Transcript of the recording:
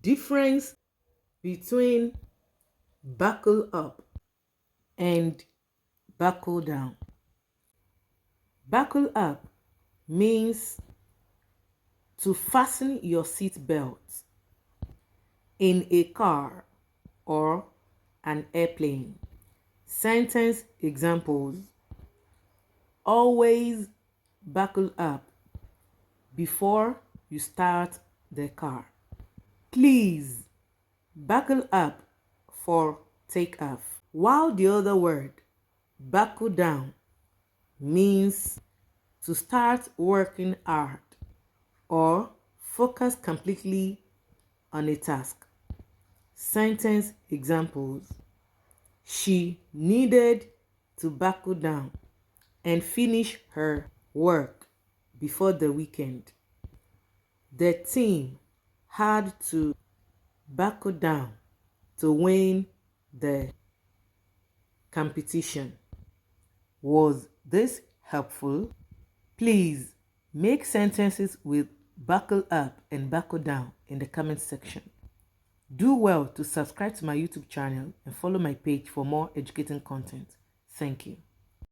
Difference between buckle up and buckle down. Buckle up means to fasten your seat belt in a car or an airplane. Sentence examples: always buckle up before you start the car. Please buckle up for takeoff. While the other word, buckle down, means to start working hard or focus completely on a task. Sentence examples: she needed to buckle down and finish her work before the weekend. The team had to buckle down to win the competition. Was this helpful? Please make sentences with buckle up and buckle down in the comment section. Do well to subscribe to my YouTube channel and follow my page for more educating content. Thank you.